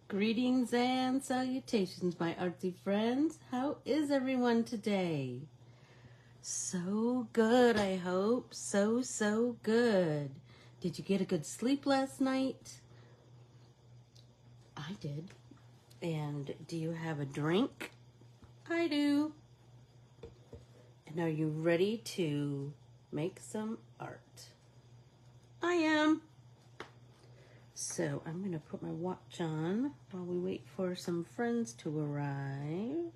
Greetings and salutations, my artsy friends. How is everyone today? So good, I hope. So good. Did you get a good sleep last night? I did. And do you have a drink? I do. And are you ready to make some art? I am. So I'm going to put my watch on while we wait for some friends to arrive.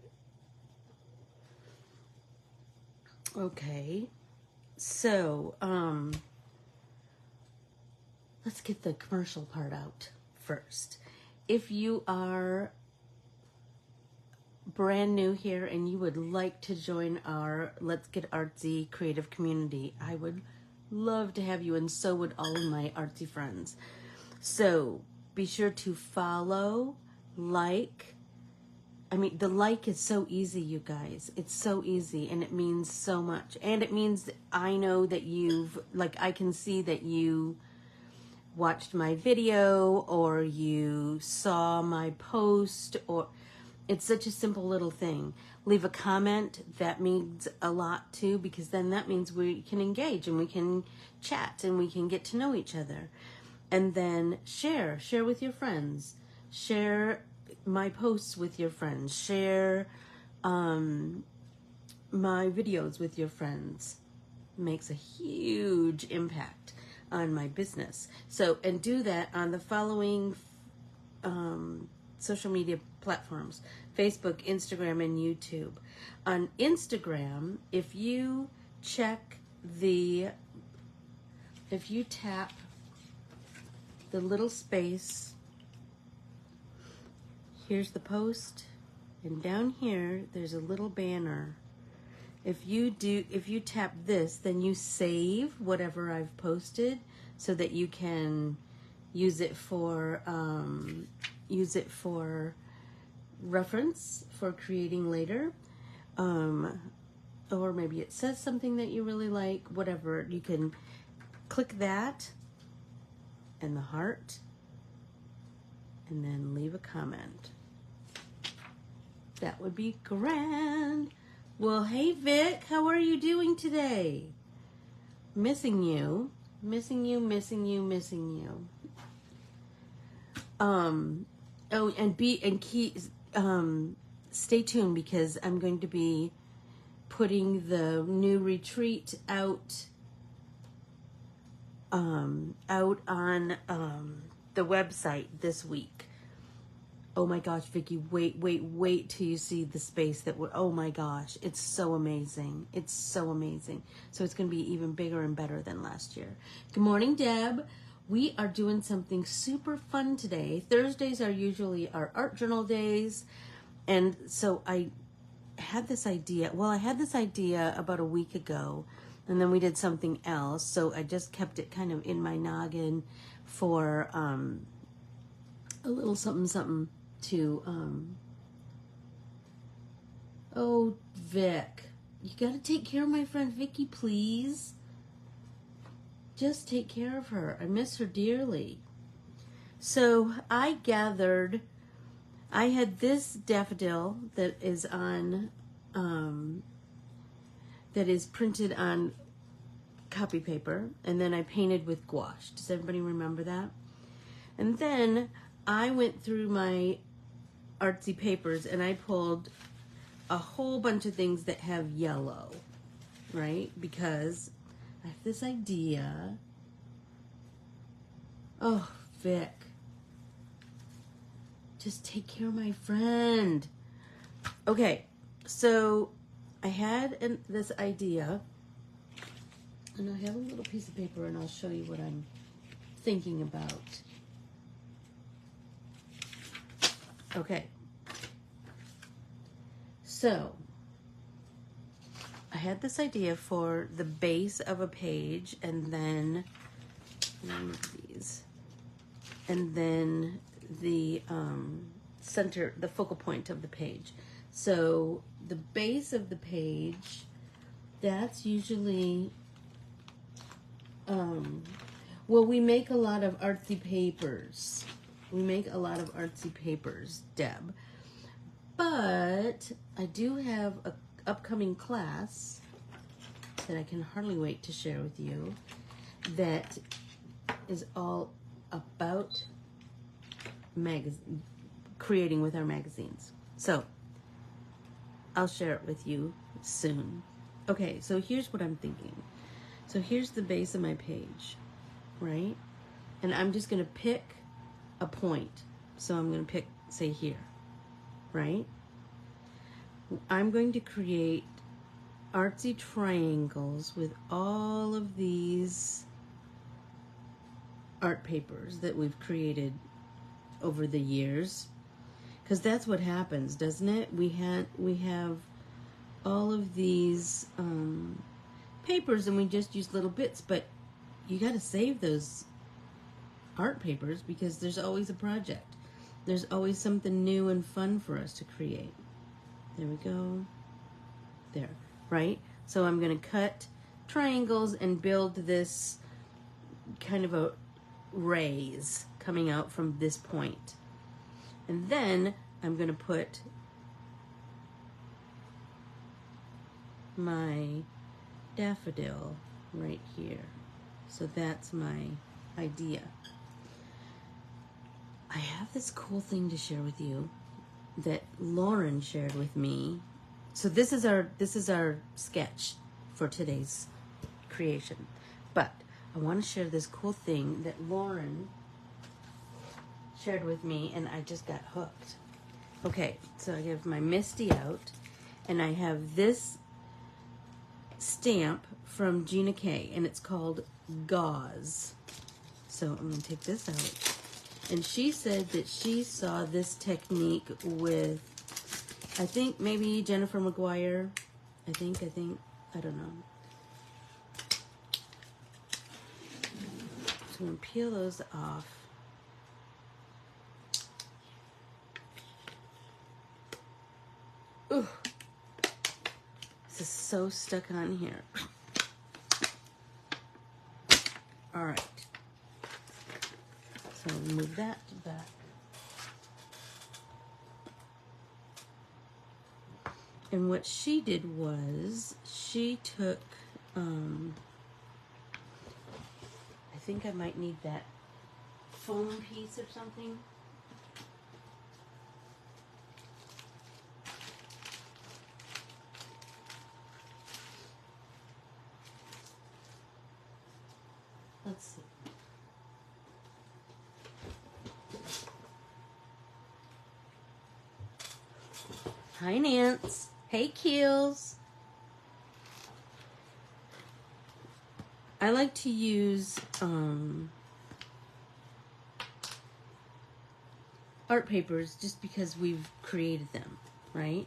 Okay, so let's get the commercial part out first. If you are brand new here and you would like to join our Let's Get Artsy creative community, I would love to have you, and so would all of my artsy friends. So be sure to follow, like. I mean, the like is so easy, you guys. It's so easy, and it means so much. And it means I know that I can see that you watched my video or you saw my post, or it's such a simple little thing. Leave a comment. That means a lot too, because then that means we can engage and we can chat and we can get to know each other. And then share with your friends. Share my posts with your friends. Share my videos with your friends. Makes a huge impact on my business. So, and do that on the following social media platforms: Facebook, Instagram, and YouTube. On Instagram, if you tap the little space, here's the post, and down here there's a little banner. If you tap this, then you save whatever I've posted so that you can use it for reference for creating later. Or maybe it says something that you really like, whatever. You can click that and the heart, and then leave a comment. That would be grand. Well, hey Vic, how are you doing today? Missing you. Stay tuned, because I'm going to be putting the new retreat out on the website this week. Oh my gosh, Vicky, wait till you see the space oh my gosh, it's so amazing. It's so amazing. So it's going to be even bigger and better than last year. Good morning, Deb. We are doing something super fun today. Thursdays are usually our art journal days. And so I had this idea about a week ago, and then we did something else. So I just kept it kind of in my noggin for a little something to oh, Vic, you got to take care of my friend Vicky, please. Just take care of her. I miss her dearly. So I had this daffodil that is printed on copy paper, and then I painted with gouache. Does everybody remember that? And then I went through my artsy papers and I pulled a whole bunch of things that have yellow, right? Because I have this idea. Oh, Vic, just take care of my friend. Okay, so I had this idea, and I have a little piece of paper, and I'll show you what I'm thinking about. Okay, so I had this idea for the base of a page, and then these, and then the center, the focal point of the page. So the base of the page, that's usually well, we make a lot of artsy papers. We make a lot of artsy papers, Deb. But I do have a upcoming class that I can hardly wait to share with you that is all about creating with our magazines. So I'll share it with you soon. Okay, so here's what I'm thinking. So here's the base of my page, right? And I'm just going to pick a point. So I'm going to pick, say, here, right? I'm going to create artsy triangles with all of these art papers that we've created over the years, because that's what happens, doesn't it? We have all of these papers and we just use little bits, but you got to save those art papers because there's always a project. There's always something new and fun for us to create. There we go. There, right? So I'm going to cut triangles and build this kind of a rays coming out from this point. And then I'm going to put my daffodil right here. So that's my idea. I have this cool thing to share with you that Lauren shared with me. So this is our sketch for today's creation. But I want to share this cool thing that Lauren shared with me, and I just got hooked. Okay, so I have my Misty out, and I have this stamp from Gina K, and it's called Gauze. So I'm going to take this out. And she said that she saw this technique with, I think maybe Jennifer McGuire. I think, I don't know. So I'm going to peel those off. Ooh, this is so stuck on here. All right. So move that back. And what she did was she took, I think I might need that foam piece or something. Let's see. Hi, Nance. Hey, Keels. I like to use art papers just because we've created them, right?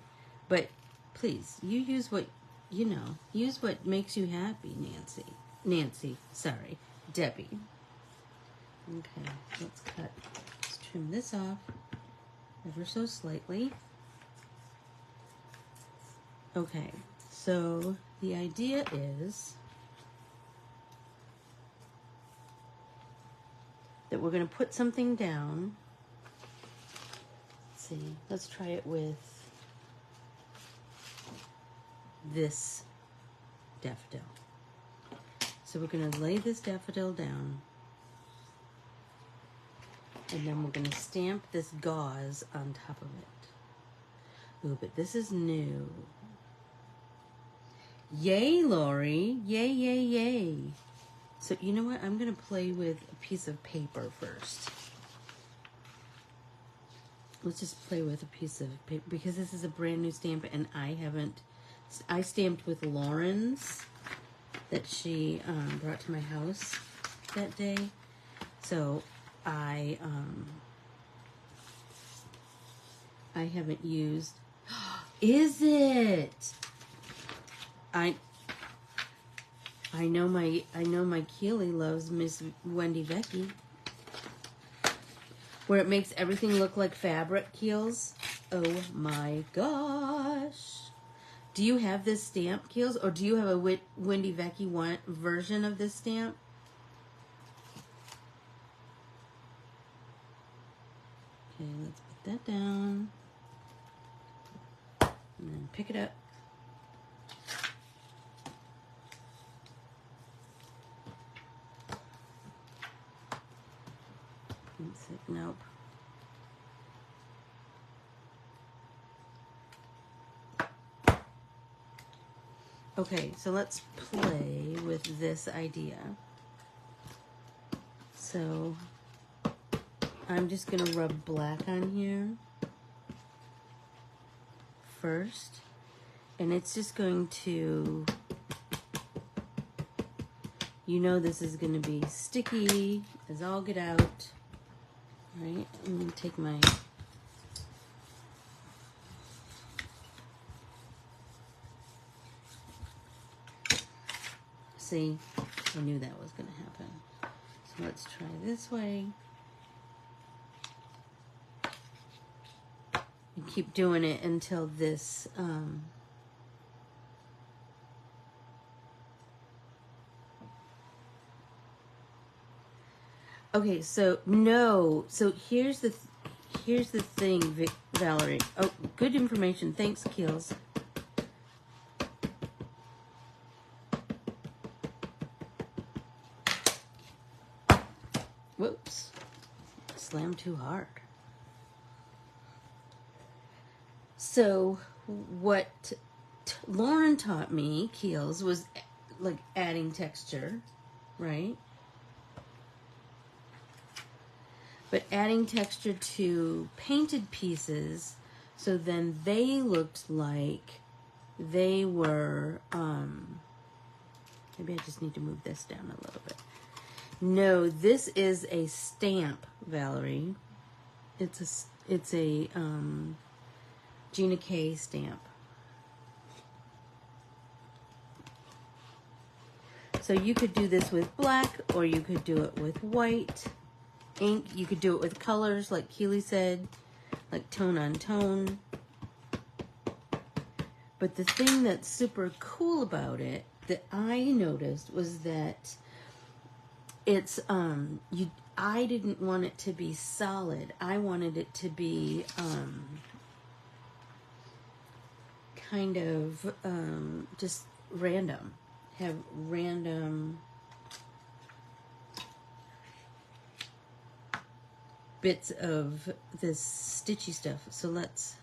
But please, you use what, use what makes you happy, Nancy, sorry, Debbie. Okay, let's trim this off ever so slightly. Okay, so the idea is that we're going to put something down. Let's see, let's try it with this daffodil. So we're going to lay this daffodil down, and then we're going to stamp this gauze on top of it. Ooh, but this is new. Yay, Lori. Yay, yay, yay. So you know what? I'm going to play with a piece of paper first. Let's just play with a piece of paper because this is a brand new stamp and I stamped with Lauren's that she brought to my house that day. So I haven't used. Is it? I know my Keely loves Miss Wendy Vecchi, where it makes everything look like fabric, Keels. Oh my gosh! Do you have this stamp, Keels, or do you have a Wendy Vecchi version of this stamp? Okay, let's put that down. And then pick it up. Nope. Okay, so let's play with this idea. So I'm just going to rub black on here first. And it's just going to, you know, this is going to be sticky as all get out. Right? I'm going to take my see, I knew that was going to happen. So let's try this way. And keep doing it until this okay, so no. So here's the thing, Valerie. Oh, good information. Thanks, Keels. Whoops. Slammed too hard. So what Lauren taught me, Keels, was like adding texture, right? But adding texture to painted pieces, so then they looked like they were, maybe I just need to move this down a little bit. No, this is a stamp, Valerie. It's a Gina K stamp. So you could do this with black, or you could do it with white ink. You could do it with colors, like Keely said, like tone on tone. But the thing that's super cool about it that I noticed was that it's I didn't want it to be solid. I wanted it to be kind of just random. Have random bits of this stitchy stuff. So let's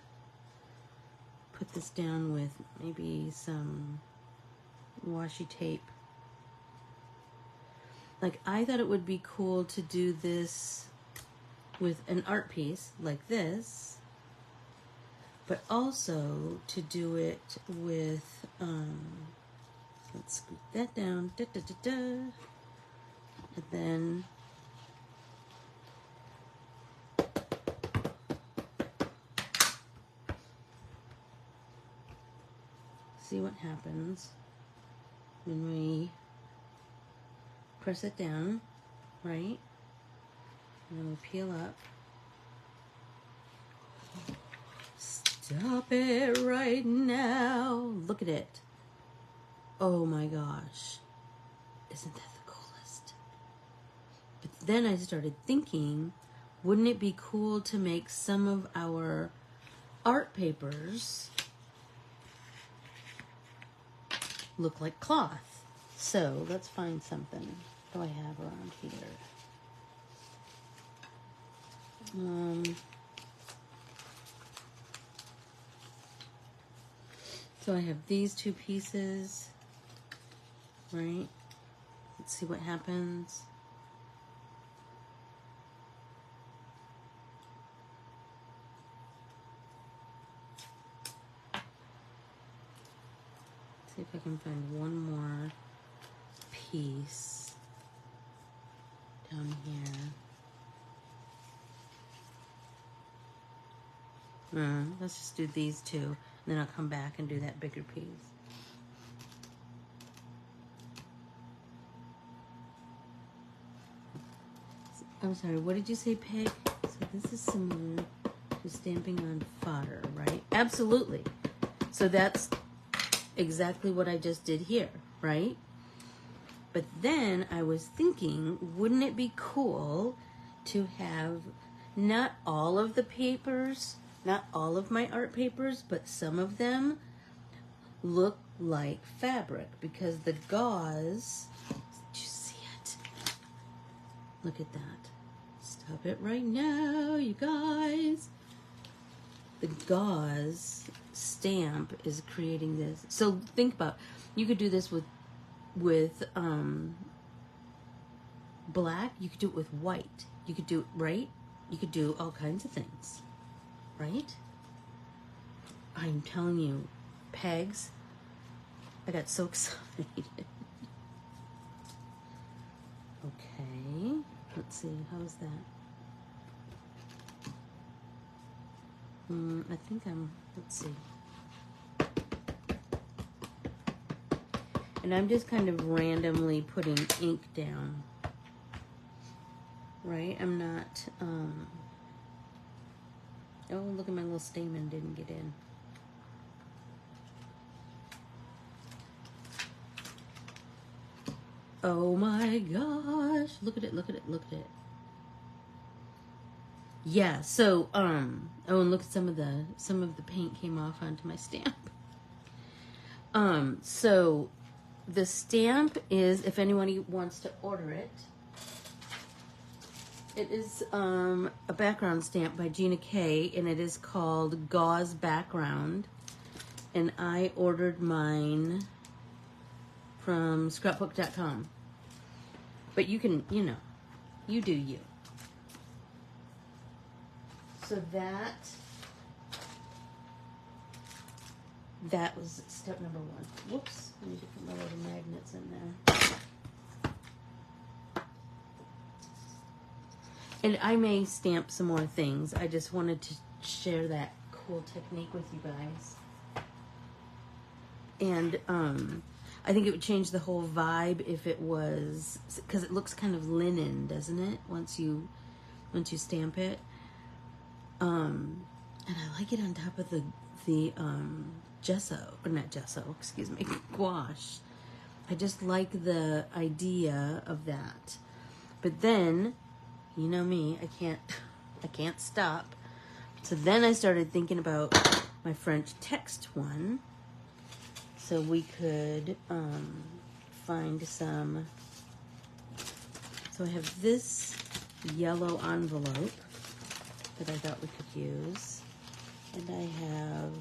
put this down with maybe some washi tape. Like, I thought it would be cool to do this with an art piece like this, but also to do it with, let's scoot that down, and then see what happens when we press it down, right? And then we'll peel up. Stop it right now. Look at it. Oh my gosh. Isn't that the coolest? But then I started thinking, wouldn't it be cool to make some of our art papers look like cloth? So let's find something. What do I have around here? So I have these two pieces, right? Let's see what happens. See if I can find one more piece down here. Let's just do these two, and then I'll come back and do that bigger piece. I'm sorry, what did you say, Peg? So this is similar to stamping on fodder, right? Absolutely. So that's exactly what I just did here, right? But then I was thinking, wouldn't it be cool to have not all of the papers, not all of my art papers, but some of them look like fabric because the gauze, did you see it? Look at that. Stop it right now, you guys. The gauze stamp is creating this. So think about, you could do this with black, you could do it with white. You could do it, right? You could do all kinds of things, right? I'm telling you, pegs, I got so excited. Okay, let's see, how's that? I think let's see. And I'm just kind of randomly putting ink down, right? I'm not, oh, look at my little stamen didn't get in. Oh my gosh, look at it, look at it, look at it. Yeah, so, oh, and look at some of the paint came off onto my stamp. So the stamp is, if anyone wants to order it, it is a background stamp by Gina K, and it is called Gauze Background, and I ordered mine from scrapbook.com. But you can, you know, you do you. So that was step number one. Whoops, I need to put my little magnets in there. And I may stamp some more things. I just wanted to share that cool technique with you guys. And I think it would change the whole vibe if it was, because it looks kind of linen, doesn't it? Once you stamp it. And I like it on top of the gesso, or not gesso, excuse me, gouache. I just like the idea of that. But then, you know me, I can't stop. So then I started thinking about my French text one. So we could find some. So I have this yellow envelope that I thought we could use. And I have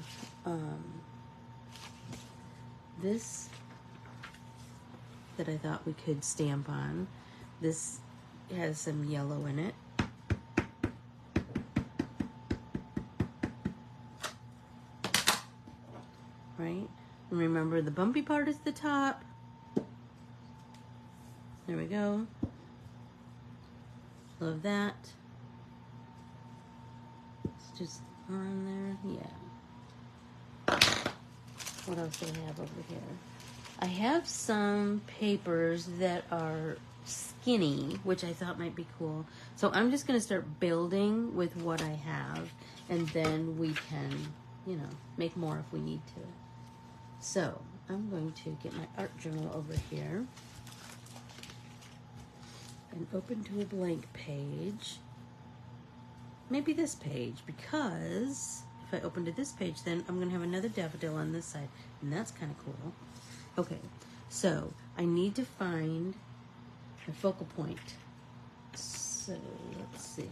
this that I thought we could stamp on. This has some yellow in it. Right? And remember, the bumpy part is the top. There we go. Love that. It's just on there. Yeah. What else do I have over here? I have some papers that are skinny, which I thought might be cool. So I'm just going to start building with what I have, and then we can, you know, make more if we need to. So I'm going to get my art journal over here and open to a blank page. Maybe this page, because if I open to this page, then I'm going to have another daffodil on this side, and that's kind of cool. Okay, so I need to find a focal point. So let's see.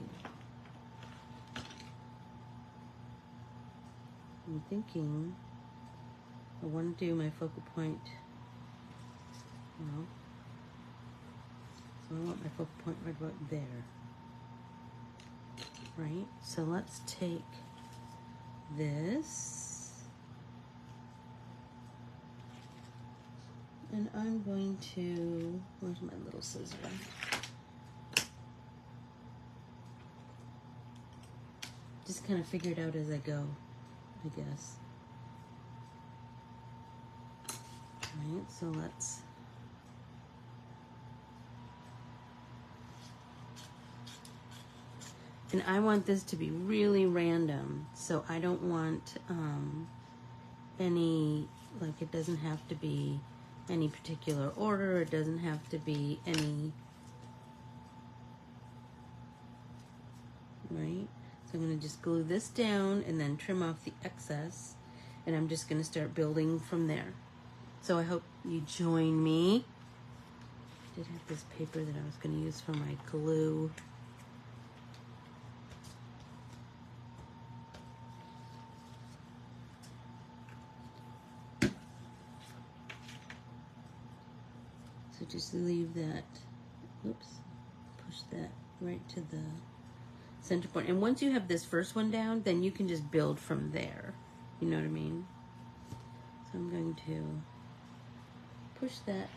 I'm thinking I want to do my focal point. No. So I want my focal point right about there. Right? So let's take this. And I'm going to, where's my little scissor? Just kind of figure it out as I go, I guess. Right, so let's, and I want this to be really random, so I don't want any, like, it doesn't have to be any particular order, it doesn't have to be any, right? So I'm going to just glue this down and then trim off the excess, and I'm just going to start building from there. So I hope you join me. I did have this paper that I was going to use for my glue. So just leave that, oops, push that right to the center point. And once you have this first one down, then you can just build from there. You know what I mean? So I'm going to push that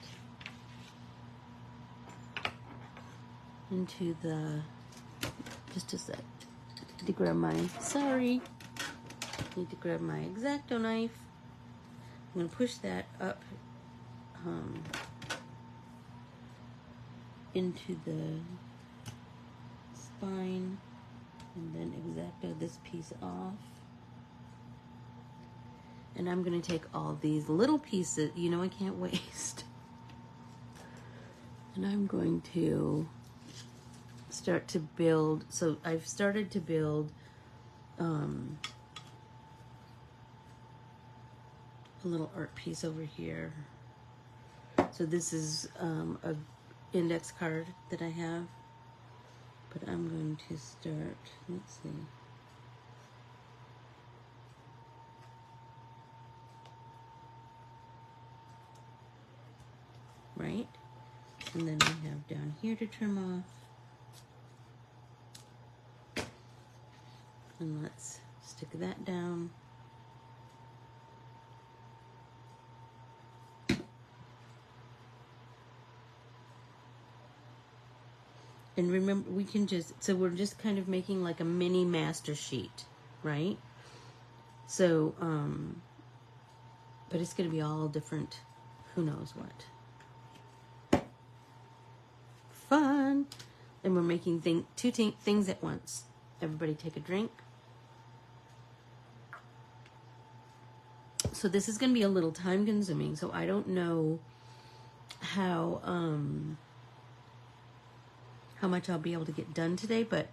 into the, just a sec. Need to grab my, sorry. Need to grab my X-Acto knife. I'm going to push that up into the spine, and then X-Acto this piece off. And I'm going to take all these little pieces, you know I can't waste. And I'm going to start to build, so I've started to build a little art piece over here. So this is a index card that I have, but I'm going to start, let's see. Right? And then we have down here to trim off. And let's stick that down. And remember, we can just, so we're just kind of making like a mini master sheet, right? So, but it's going to be all different, who knows what. Fun. And we're making two things at once. Everybody take a drink. So this is going to be a little time consuming, so I don't know how much I'll be able to get done today, but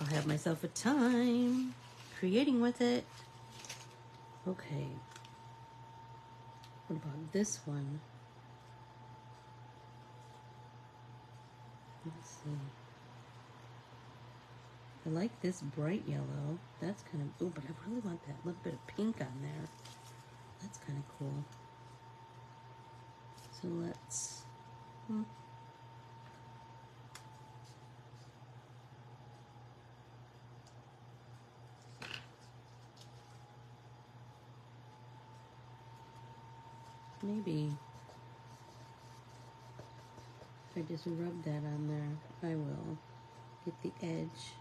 I'll have myself a time creating with it. Okay. What about this one? Let's see. I like this bright yellow. That's kind of, oh, but I really want that little bit of pink on there. That's kind of cool. So let's, maybe if I just rub that on there, I will get the edge.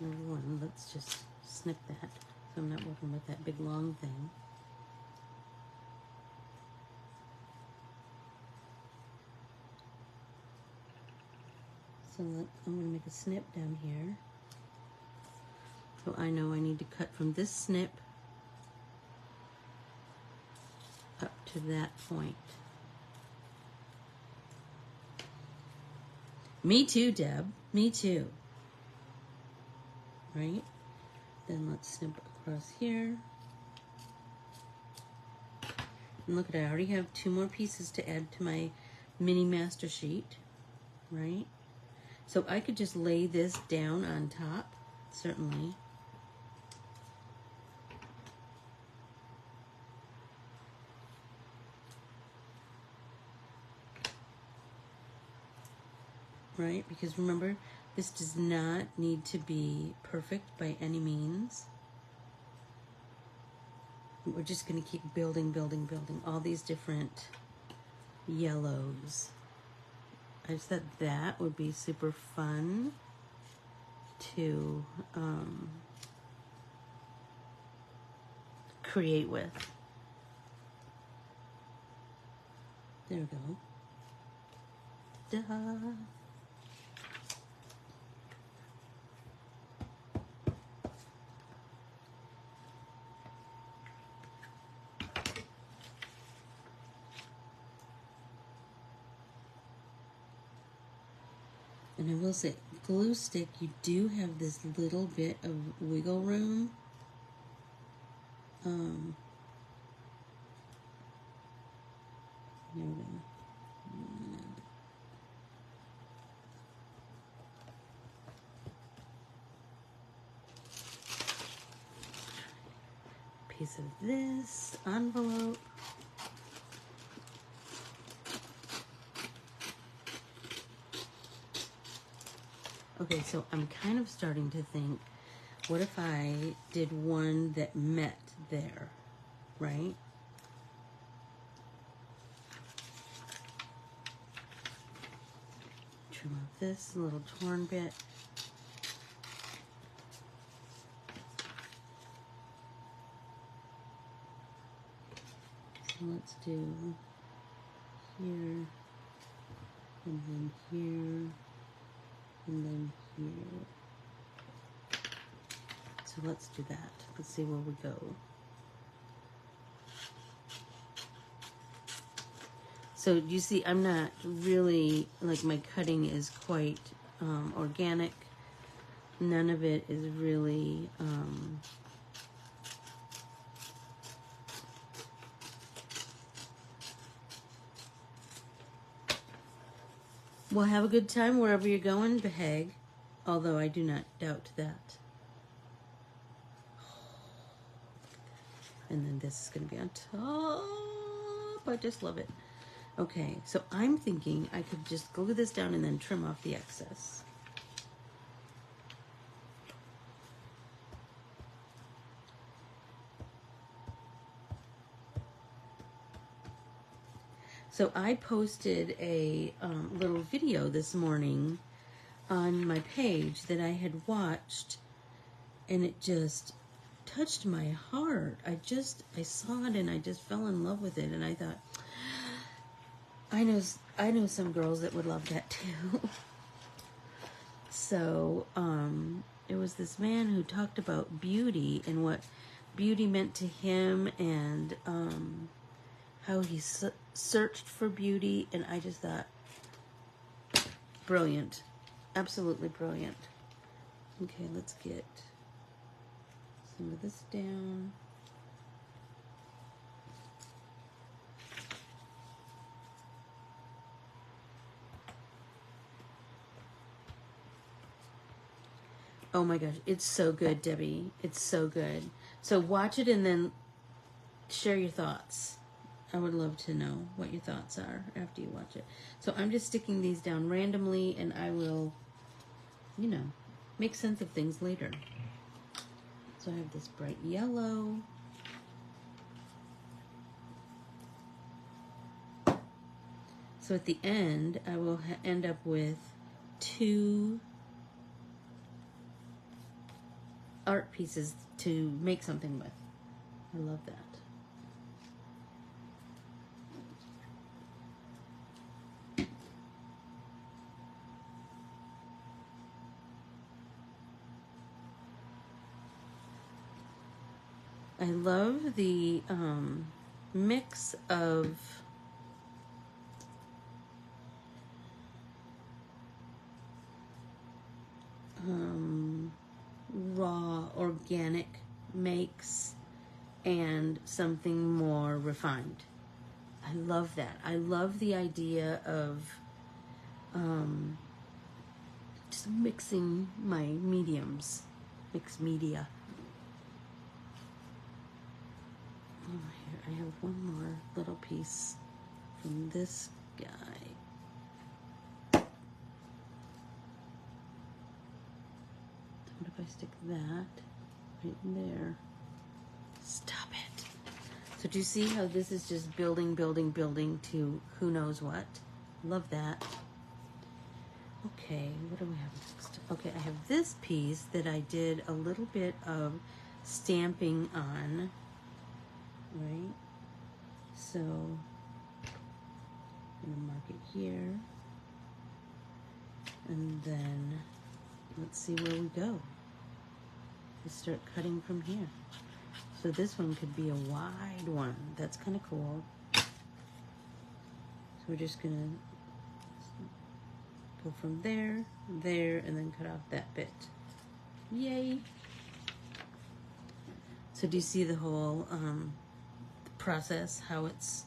Number one, let's just snip that so I'm not working with that big long thing. So I'm going to make a snip down here. So I know I need to cut from this snip up to that point. Me too, Deb. Me too. Right? Then let's snip across here. And look at it, I already have 2 more pieces to add to my mini master sheet. Right? So I could just lay this down on top, certainly. Right? Because remember, this does not need to be perfect by any means. We're just going to keep building, building, building all these different yellows. I just thought that would be super fun to create with. There we go. Duh. And I will say, glue stick, you do have this little bit of wiggle room. There we go. Piece of this envelope. Okay, so I'm kind of starting to think, what if I did one that met there, right? Trim off this little torn bit. So let's do here, and then here, and then here. So let's do that. Let's see where we go. So you see, I'm not really, like, my cutting is quite organic. None of it is really well, have a good time wherever you're going, Behag. Although I do not doubt that. And then this is going to be on top. I just love it. Okay, so I'm thinking I could just glue this down and then trim off the excess. So I posted a little video this morning on my page that I had watched, and it just touched my heart. I saw it and I just fell in love with it, and I thought, I know some girls that would love that too. So it was this man who talked about beauty and what beauty meant to him, and how he searched for beauty, and I just thought, brilliant, absolutely brilliant. Okay, let's get some of this down. Oh my gosh, it's so good, Debbie. It's so good. So watch it and then share your thoughts. I would love to know what your thoughts are after you watch it. So I'm just sticking these down randomly, and I will, make sense of things later. So I have this bright yellow. So at the end, I will end up with 2 art pieces to make something with. I love that. I love the mix of raw organic makes and something more refined. I love that. I love the idea of just mixing my mediums, mixed media. Oh, here I have one more little piece from this guy. What if I stick that right in there? Stop it. So do you see how this is just building, building, building to who knows what? Love that. Okay, what do we have next? Okay, I have this piece that I did a little bit of stamping on. Right, so I'm gonna mark it here, and then let's see where we go. We start cutting from here. So this one could be a wide one. That's kind of cool. So we're just gonna go go from there, there, and then cut off that bit. Yay! So do you see the whole process, how it's,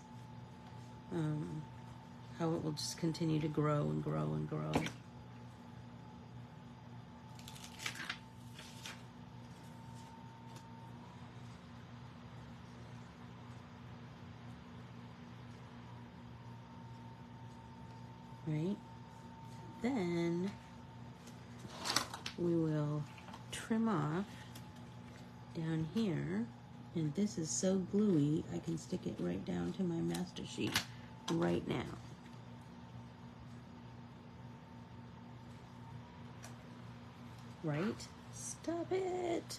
how it will just continue to grow and grow and grow? Right? Then we will trim off down here, and this is so gluey I can stick it right down to my master sheet right now. Right? Stop it.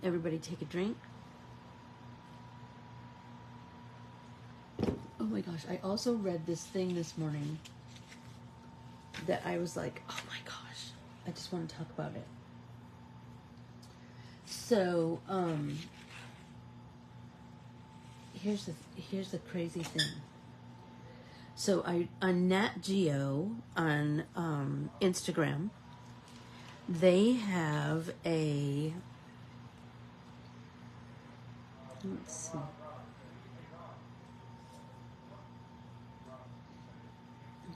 Everybody take a drink. Oh my gosh, I also read this thing this morning that I was like, oh my gosh, I just want to talk about it. So, here's the crazy thing. So on Nat Geo on Instagram, they have a, let's see.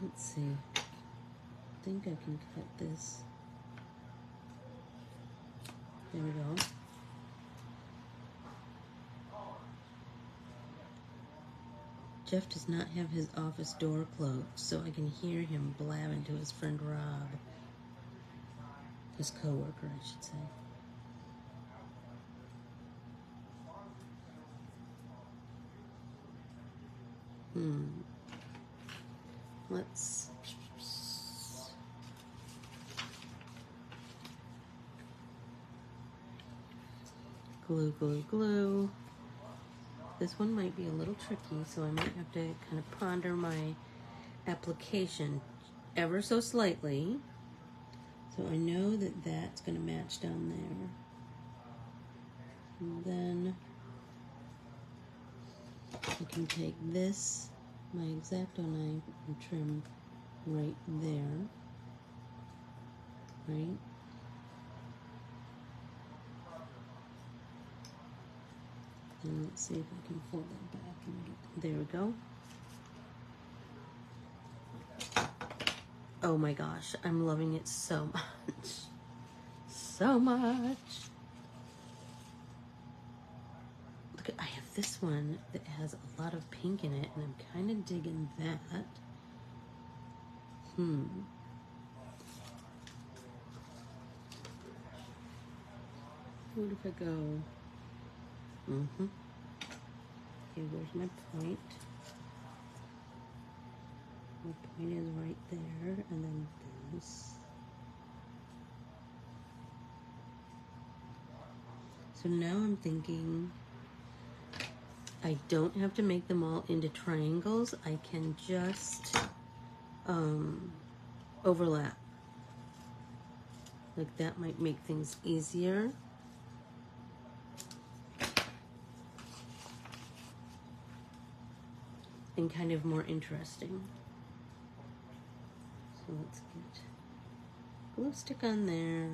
Let's see. I think I can cut this. There we go. Jeff does not have his office door closed, so I can hear him blabbing to his friend Rob. His coworker, I should say. Let's glue, glue, glue. This one might be a little tricky, so I might have to kind of ponder my application ever so slightly. So I know that that's going to match down there. And then I can take this, my X-Acto knife, and trim right there. Right? And let's see if I can fold that back. And there we go. Oh my gosh, I'm loving it so much. So much. Look, I have this one that has a lot of pink in it, and I'm kind of digging that. What if I go? Okay, where's my point? My point is right there, and then this. So now I'm thinking I don't have to make them all into triangles. I can just overlap. Like that might make things easier. And kind of more interesting. So let's get glue stick on there.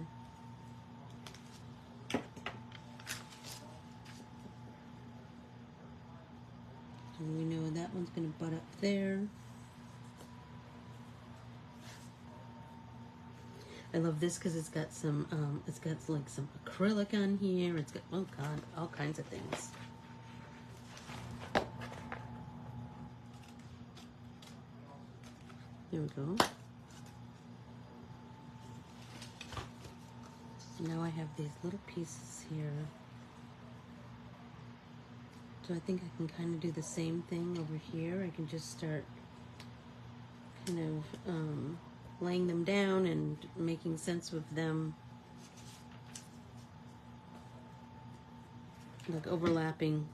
And we know that one's going to butt up there. I love this because it's got some, it's got like some acrylic on here. It's got, oh God, all kinds of things. There we go. So now I have these little pieces here. So I think I can kind of do the same thing over here. I can just start kind of laying them down and making sense of them, like overlapping.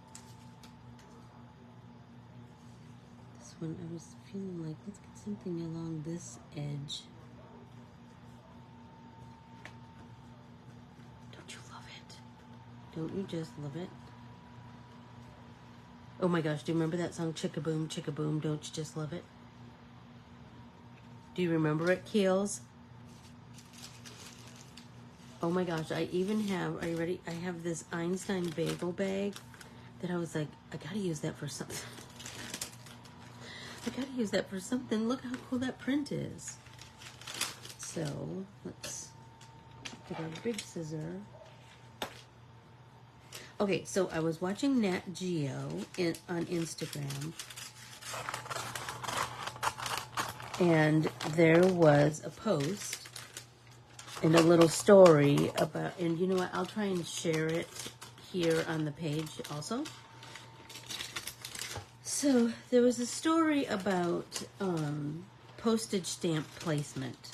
This one, I was feeling like, let's get something along this edge. Don't you love it? Don't you just love it? Oh my gosh, do you remember that song, Chickaboom, Chickaboom, don't you just love it? Do you remember it, Keels? Oh my gosh, I even have, are you ready? I have this Einstein bagel bag that I was like, I gotta use that for something. I gotta use that for something. Look how cool that print is. So, let's get our big scissor. Okay, so I was watching Nat Geo on Instagram, and there was a post and a little story about, and you know what, I'll try and share it here on the page also. So there was a story about postage stamp placement,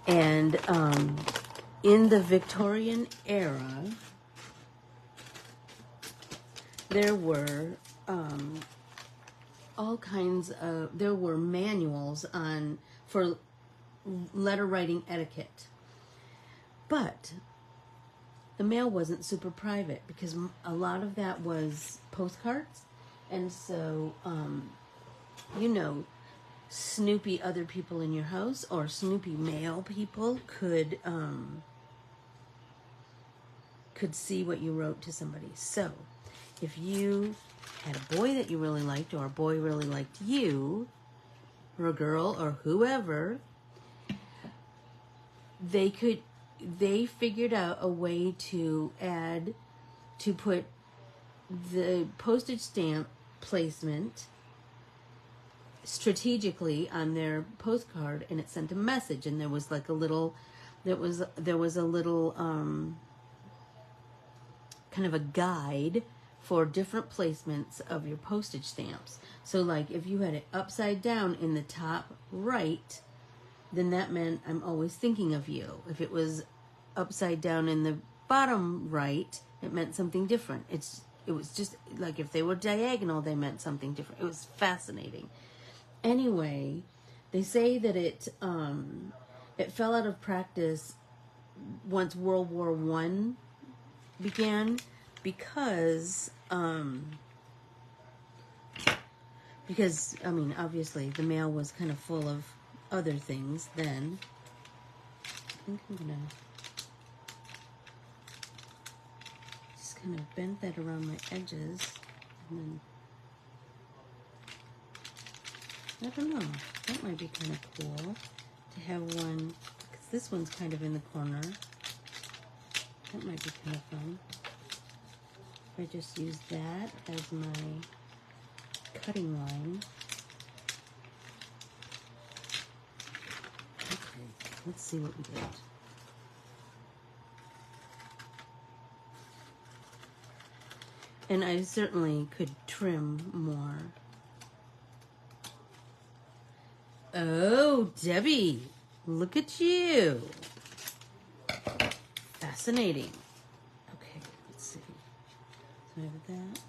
and in the Victorian era, there were all kinds of, there were manuals for letter writing etiquette. But the mail wasn't super private because a lot of that was postcards. And so, you know, snoopy other people in your house or snoopy male people could see what you wrote to somebody. So if you had a boy that you really liked, or a boy really liked you, or a girl, or whoever, they figured out a way to put the postage stamp placement strategically on their postcard, and it sent a message, and there was like a little, there was a little kind of a guide for different placements of your postage stamps. So like if you had it upside down in the top right, then that meant I'm always thinking of you. If it was upside down in the bottom right, it meant something different. It was just like if they were diagonal, they meant something different. It was fascinating. Anyway, they say that it fell out of practice once World War I began because I mean, obviously the mail was kind of full of other things then. I think I'm gonna just kind of bend that around my edges, and then I don't know, that might be kind of cool to have one, because this one's kind of in the corner. That might be kind of fun. If I just use that as my cutting line. Okay, let's see what we get. And I certainly could trim more. Oh, Debbie, look at you. Fascinating. Okay, let's see. So I have that.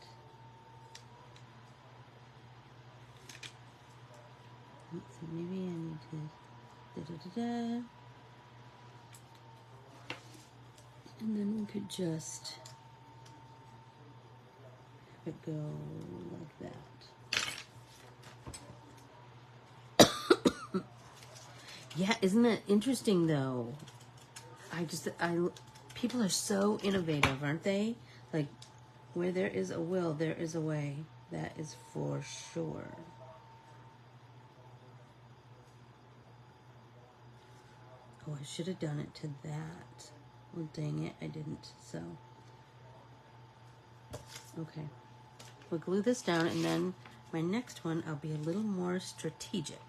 Let's see, maybe I need to da-da-da-da. And then we could just have it go like that. Yeah, isn't that interesting though? People are so innovative, aren't they? Like, where there is a will, there is a way. That is for sure. Oh, I should have done it to that. Well, dang it, I didn't, so. Okay. We'll glue this down, and then my next one, I'll be a little more strategic.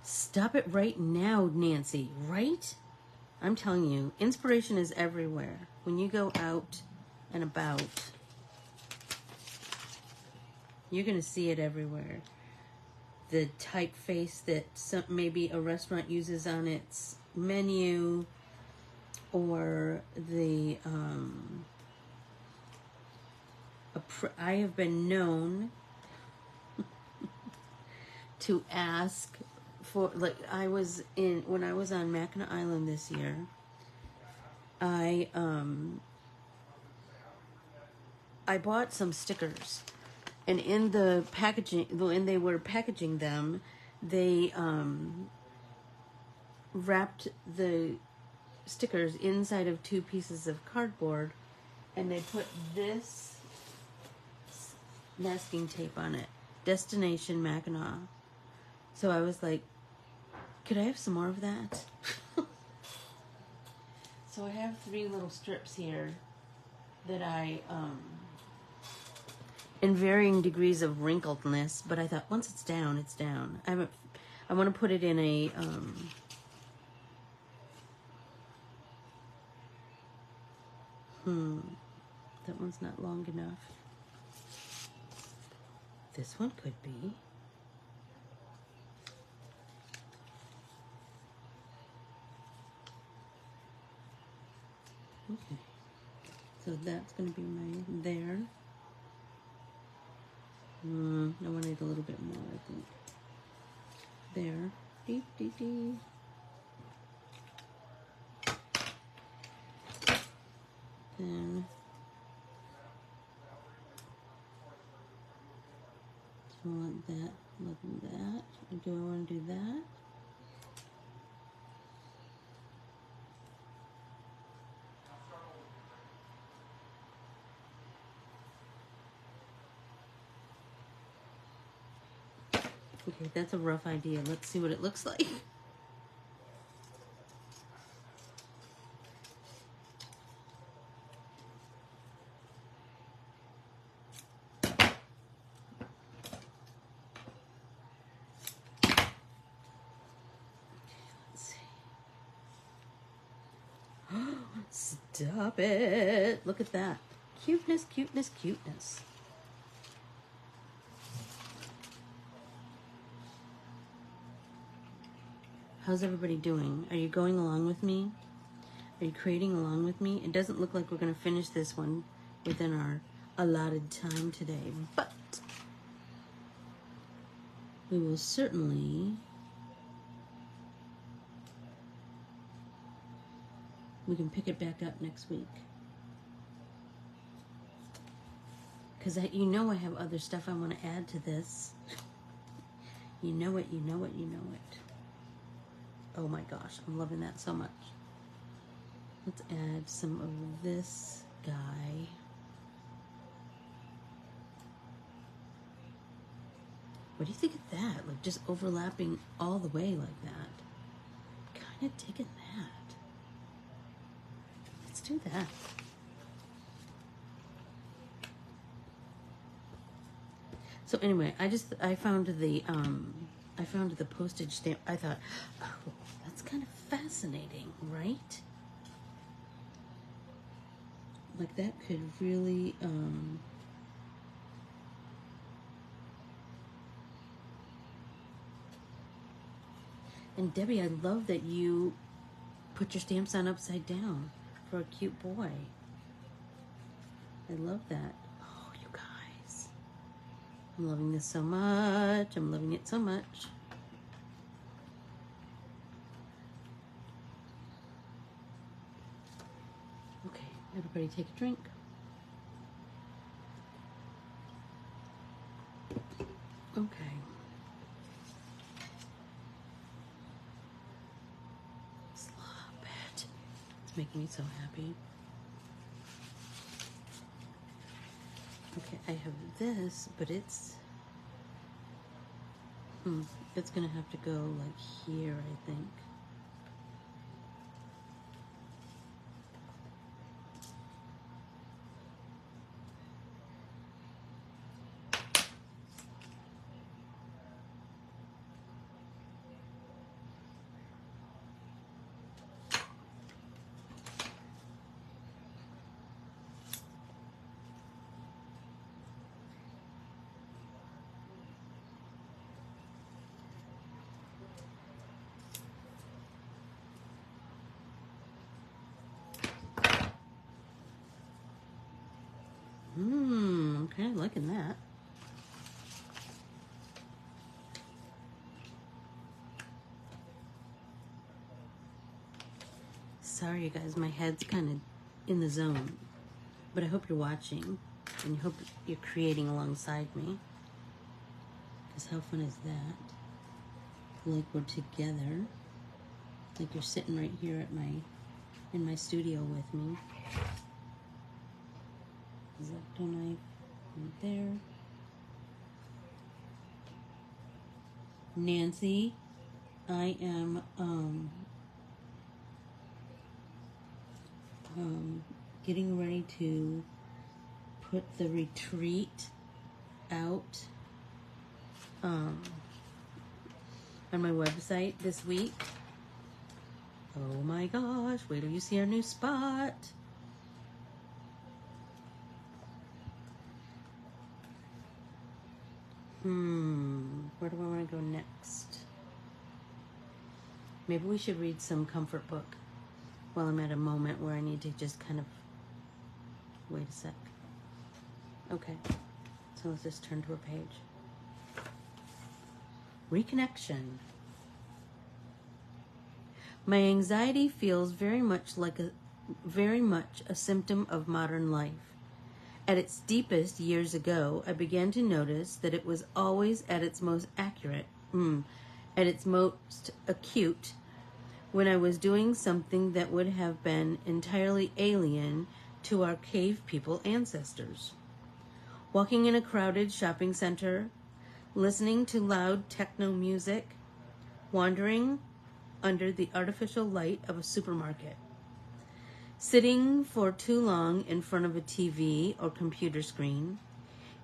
Stop it right now, Nancy, right? I'm telling you, inspiration is everywhere. When you go out and about, you're going to see it everywhere. The typeface that maybe a restaurant uses on its menu, or the, I have been known to ask for, like, when I was on Mackinac Island this year, I I bought some stickers, and in the packaging, when they were packaging them, they wrapped the stickers inside of 2 pieces of cardboard, and they put this masking tape on it, Destination Mackinac. So I was like, could I have some more of that? So I have 3 little strips here that I, in varying degrees of wrinkledness, but I thought once it's down, it's down. I want to put it in a, that one's not long enough. This one could be. Okay, so that's going to be my there. I want it a little bit more, I think. There. Dee, dee, dee. Then do I want that? Look at that. Do I want to do that? Okay, that's a rough idea. Let's see what it looks like. Stop it. Look at that. Cuteness, cuteness, cuteness. How's everybody doing? Are you going along with me? Are you creating along with me? It doesn't look like we're going to finish this one within our allotted time today, but we will certainly... We can pick it back up next week. Because you know I have other stuff I want to add to this. You know it, you know it, you know it. Oh my gosh, I'm loving that so much. Let's add some of this guy. What do you think of that? Like just overlapping all the way like that. Kind of digging that. Let's do that. So anyway, I found the postage stamp. I thought, oh, that's kind of fascinating, right? Like that could really and Debbie, I love that you put your stamps on upside down for a cute boy. I love that. Oh, you guys. I'm loving this so much. I'm loving it so much. Okay, everybody take a drink. Okay. Slop it. It's making me so happy. Okay, I have this, but it's gonna have to go like here, I think. I'm kind of liking that. Sorry, you guys, my head's kind of in the zone, but I hope you're watching. And hope you're creating alongside me. Because how fun is that? Like we're together. Like you're sitting right here at in my studio with me. Zacto knife right there. Nancy, I am getting ready to put the retreat out on my website this week. Oh my gosh, wait till you see our new spot. Where do I want to go next? Maybe we should read some comfort book while I'm at a moment where I need to just kind of wait a sec. Okay, so let's just turn to a page. Reconnection. My anxiety feels very much a symptom of modern life. At its deepest years ago, I began to notice that it was always at its most at its most acute, when I was doing something that would have been entirely alien to our cave people ancestors. Walking in a crowded shopping center, listening to loud techno music, wandering under the artificial light of a supermarket. Sitting for too long in front of a TV or computer screen,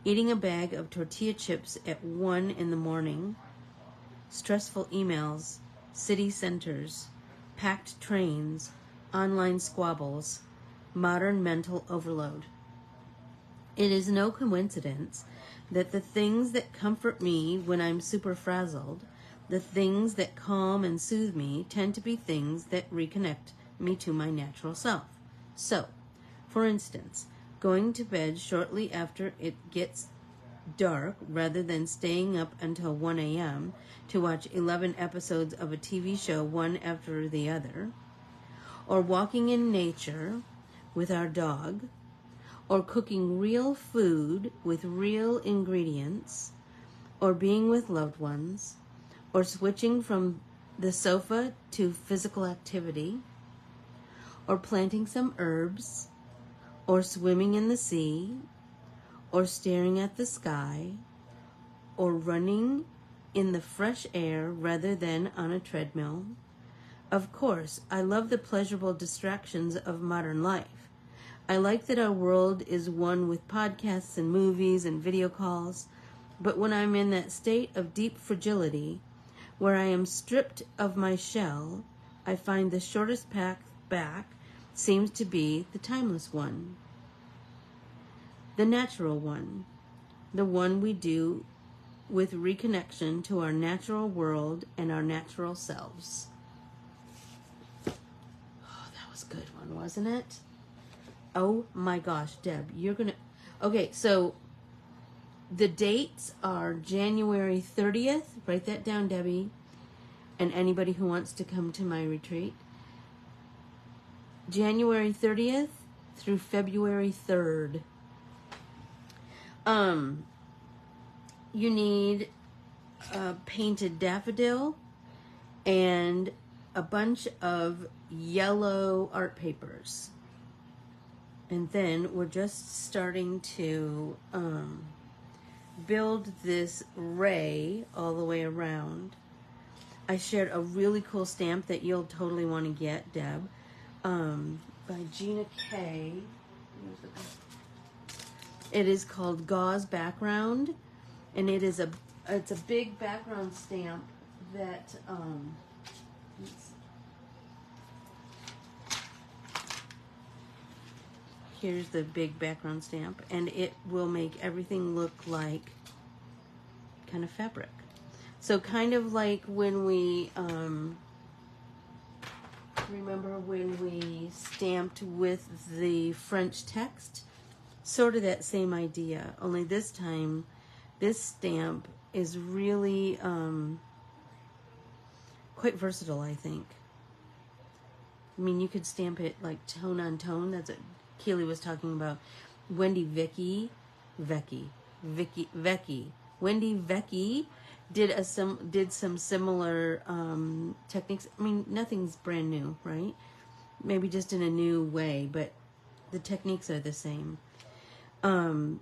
eating a bag of tortilla chips at 1 in the morning, stressful emails, city centers, packed trains, online squabbles, modern mental overload. It is no coincidence that the things that comfort me when I'm super frazzled, the things that calm and soothe me, tend to be things that reconnect me to my natural self. So, for instance, going to bed shortly after it gets dark rather than staying up until 1 a.m. to watch 11 episodes of a TV show one after the other, or walking in nature with our dog, or cooking real food with real ingredients, or being with loved ones, or switching from the sofa to physical activity, or planting some herbs, or swimming in the sea, or staring at the sky, or running in the fresh air rather than on a treadmill. Of course, I love the pleasurable distractions of modern life. I like that our world is one with podcasts and movies and video calls, but when I'm in that state of deep fragility, where I am stripped of my shell, I find the shortest path back seems to be the timeless one, the natural one, the one we do with reconnection to our natural world and our natural selves. Oh, that was a good one, wasn't it? Oh my gosh, Deb, you're gonna... Okay, so the dates are January 30th. Write that down, Debbie, and anybody who wants to come to my retreat. January 30th through February 3rd. You need a painted daffodil and a bunch of yellow art papers. And then we're just starting to build this ray all the way around. I shared a really cool stamp that you'll totally want to get, Deb, by Gina K. It is called Gauze Background, and it's a big background stamp that here's the big background stamp, and it will make everything look like kind of fabric. So kind of like when we remember when we stamped with the French text, sort of that same idea, only this time this stamp is really quite versatile, I think. I mean, you could stamp it like tone on tone. That's what Keely was talking about. Wendy Vecchi did some similar techniques. I mean, nothing's brand new, right? Maybe just in a new way, but the techniques are the same. Wendy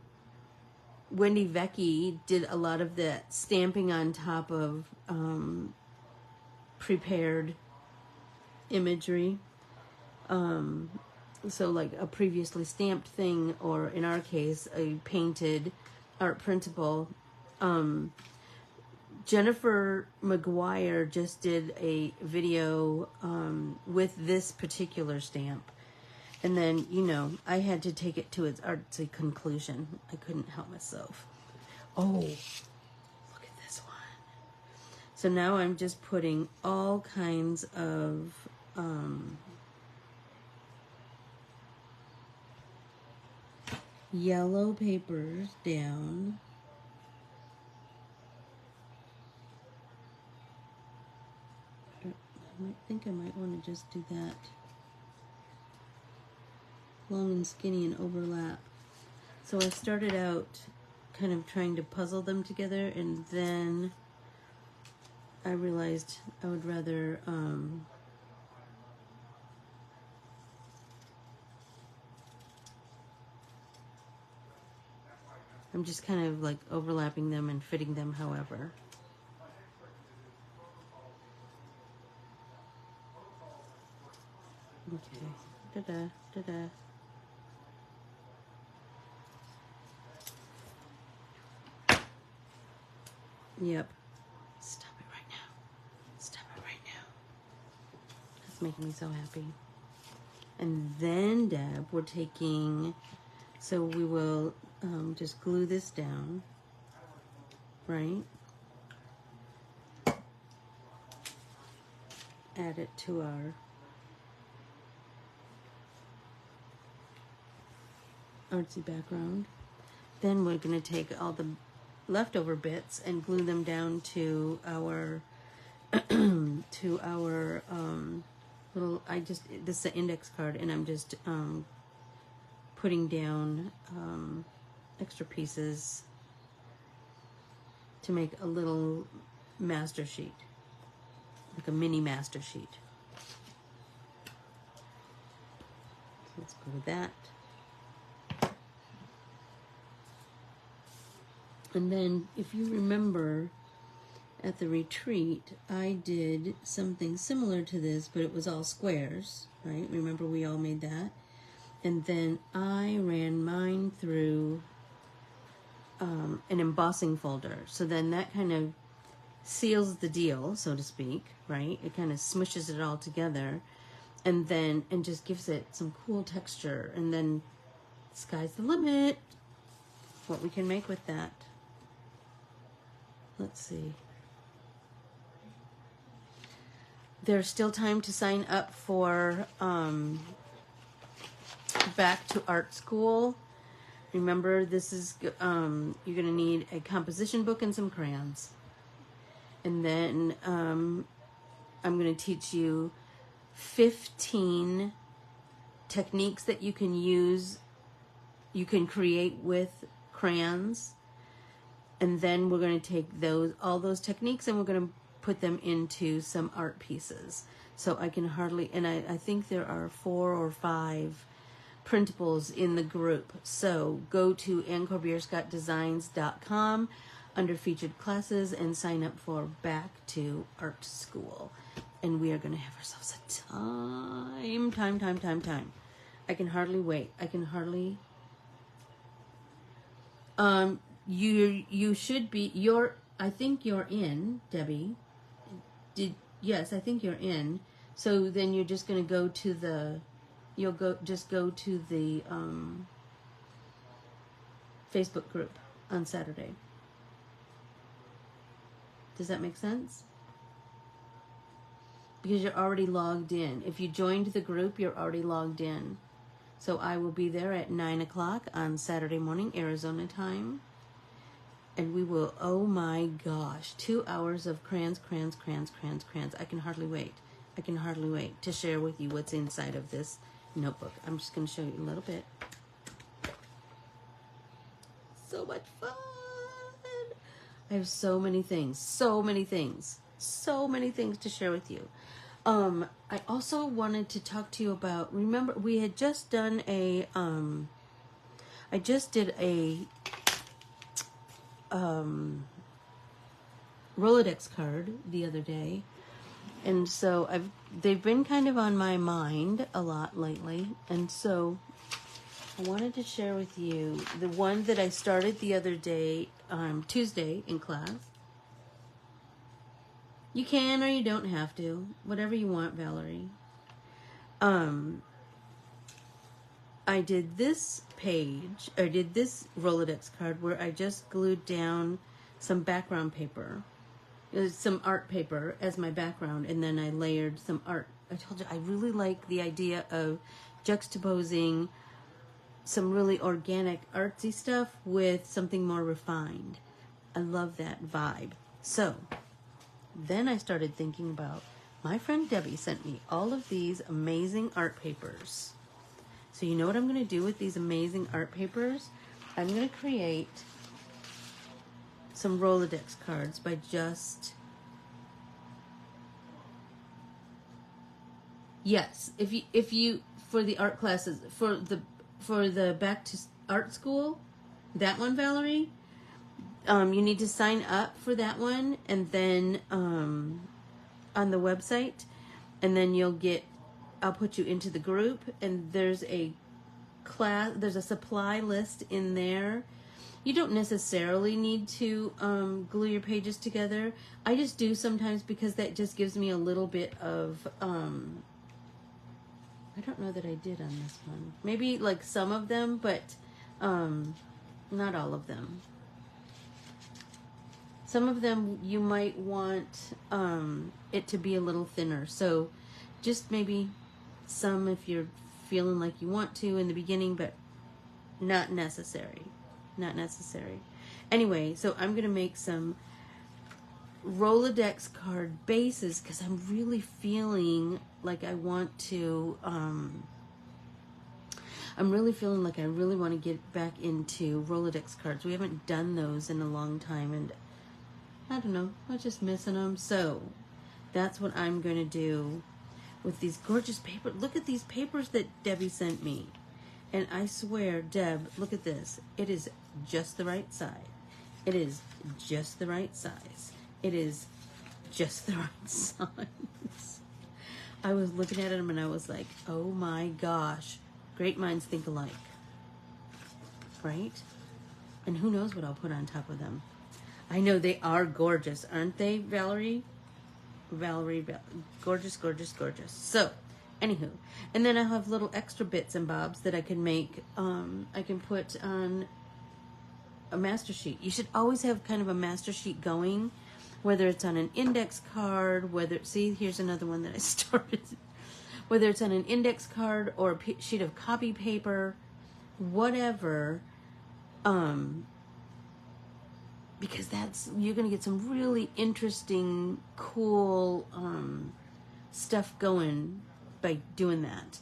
Vecchi did a lot of the stamping on top of prepared imagery. So like a previously stamped thing, or in our case, a painted art printable. Jennifer McGuire just did a video with this particular stamp. And then, you know, I had to take it to its artsy conclusion. I couldn't help myself. Oh, look at this one. So now I'm just putting all kinds of yellow papers down. I think I might want to just do that. Long and skinny and overlap. So I started out kind of trying to puzzle them together, and then I realized I would rather I'm just kind of like overlapping them and fitting them however. Okay. Da-da, da-da. Yep. Stop it right now. Stop it right now. That's making me so happy. And then, Deb, we're taking, so we will just glue this down, right? Add it to our artsy background. Then we're going to take all the leftover bits and glue them down to our to our little, this is an index card, and I'm just putting down extra pieces to make a little master sheet, like a mini master sheet. So let's go with that. And then, if you remember, at the retreat, I did something similar to this, but it was all squares, right? Remember, we all made that? And then I ran mine through an embossing folder. So then that kind of seals the deal, so to speak, right? It kind of smushes it all together, and just gives it some cool texture. And then, sky's the limit. What we can make with that. Let's see. There's still time to sign up for Back to Art School. Remember, this is you're going to need a composition book and some crayons. And then I'm going to teach you 15 techniques that you can use, you can create with crayons. And then we're going to take all those techniques, and we're going to put them into some art pieces. So I can hardly, and I think there are 4 or 5 printables in the group. So go to Corbiere-Scott-Designs.com under featured classes and sign up for Back to Art School. And we are going to have ourselves a time. I can hardly wait. I can hardly. You should be, I think you're in, Debbie. Yes, I think you're in. So then you're just going to go to the, go to the Facebook group on Saturday. Does that make sense? Because you're already logged in. If you joined the group, you're already logged in. So I will be there at 9 o'clock on Saturday morning, Arizona time. And we will, oh my gosh, 2 hours of crayons. I can hardly wait. To share with you what's inside of this notebook. I'm just going to show you a little bit. so much fun. I have so many things to share with you. I also wanted to talk to you about, remember we had just done I just did a Rolodex card the other day, and so they've been kind of on my mind a lot lately, and so I wanted to share with you the one that I started the other day, Tuesday in class. You can or you don't have to, whatever you want, Valerie. I did this page, or did this Rolodex card where I just glued down some background paper, some art paper as my background, and then I layered some art. I told you I really like the idea of juxtaposing some really organic artsy stuff with something more refined. I love that vibe. So then I started thinking about, my friend Debbie sent me all of these amazing art papers. So you know what I'm going to do with these amazing art papers? I'm going to create some Rolodex cards by just... Yes, if you for the art classes, for the back to art school, that one, Valerie, you need to sign up for that one, and then on the website, and then I'll put you into the group, and there's a supply list in there. You don't necessarily need to glue your pages together. I just do sometimes because that just gives me a little bit of I don't know that I did on this one. Maybe like some of them, but not all of them. Some of them you might want it to be a little thinner. So just maybe some if you're feeling like you want to in the beginning, but not necessary. Not necessary. Anyway, so I'm going to make some Rolodex card bases because I'm really feeling like I want to I'm really feeling like I really want to get back into Rolodex cards. We haven't done those in a long time, and I don't know, I'm just missing them. So that's what I'm going to do with these gorgeous papers. Look at these papers that Debbie sent me. And I swear, Deb, look at this. It is just the right size. It is just the right size. It is just the right size. I was looking at them and I was like, oh my gosh, great minds think alike. Right? And who knows what I'll put on top of them. I know they are gorgeous, aren't they, Valerie? Gorgeous, gorgeous, gorgeous. So, anywho, and then I'll have little extra bits and bobs that I can make, I can put on a master sheet. You should always have kind of a master sheet going, whether it's on an index card, see, here's another one that I started, whether it's on an index card or a sheet of copy paper, whatever, because you're going to get some really interesting, cool stuff going by doing that.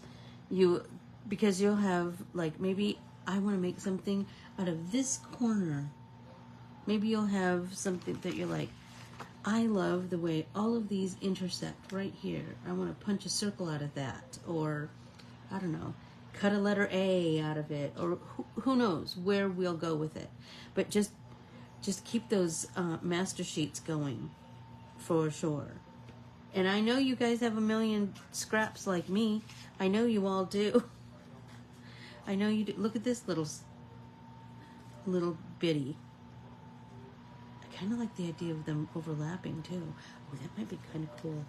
Because you'll have, like, maybe I want to make something out of this corner. Maybe you'll have something that you're like, I love the way all of these intersect right here. I want to punch a circle out of that, or I don't know, cut a letter A out of it, or who knows where we'll go with it. But just keep those master sheets going for sure. And I know you guys have a million scraps like me. I know you all do. I know you do. Look at this little bitty. I kind of like the idea of them overlapping too. Oh, that might be kind of cool.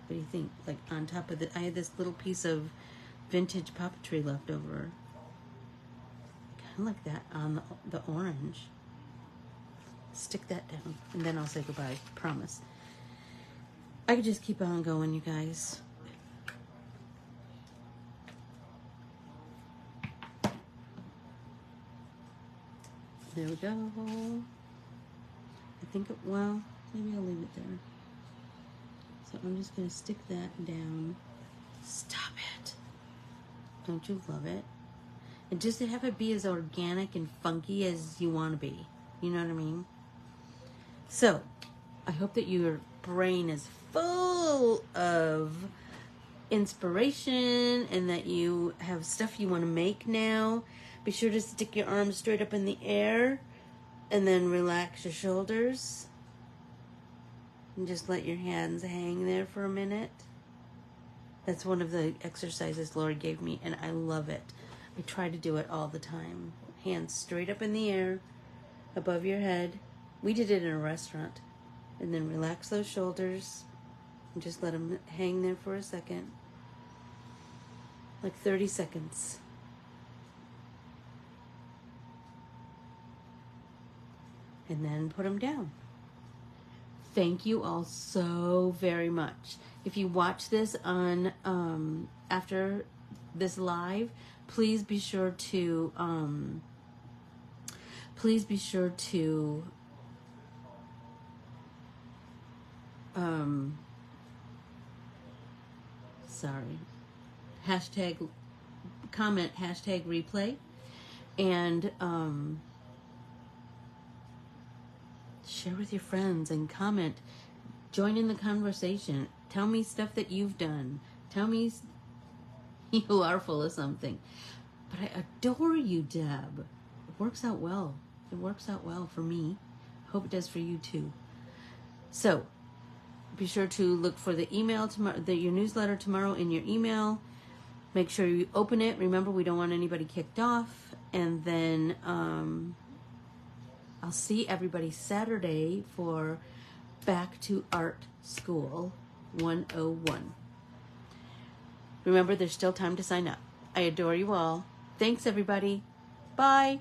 What do you think? Like on top of I had this little piece of vintage puppetry left over. Kind of like that on the orange. Stick that down, and then I'll say goodbye. Promise. I could just keep on going, you guys. There we go. I think, well, maybe I'll leave it there. So I'm just going to stick that down. Stop it. Don't you love it? And just to have it be as organic and funky as you want to be. You know what I mean? So, I hope that your brain is full of inspiration and that you have stuff you want to make now. Be sure to stick your arms straight up in the air and then relax your shoulders. And just let your hands hang there for a minute. That's one of the exercises Lord gave me, and I love it. I try to do it all the time. Hands straight up in the air, above your head. We did it in a restaurant. And then relax those shoulders. And just let them hang there for a second. Like 30 seconds. And then put them down. Thank you all so very much. If you watch this on after this live, please be sure to hashtag comment hashtag replay and share with your friends and comment. Join in the conversation. Tell me stuff that you've done. Tell me you are full of something. But I adore you, Deb. It works out well. It works out well for me. I hope it does for you too. So be sure to look for the email tomorrow, your newsletter tomorrow in your email. Make sure you open it. Remember, we don't want anybody kicked off. And then I'll see everybody Saturday for Back to Art School 101. Remember, there's still time to sign up. I adore you all. Thanks, everybody. Bye.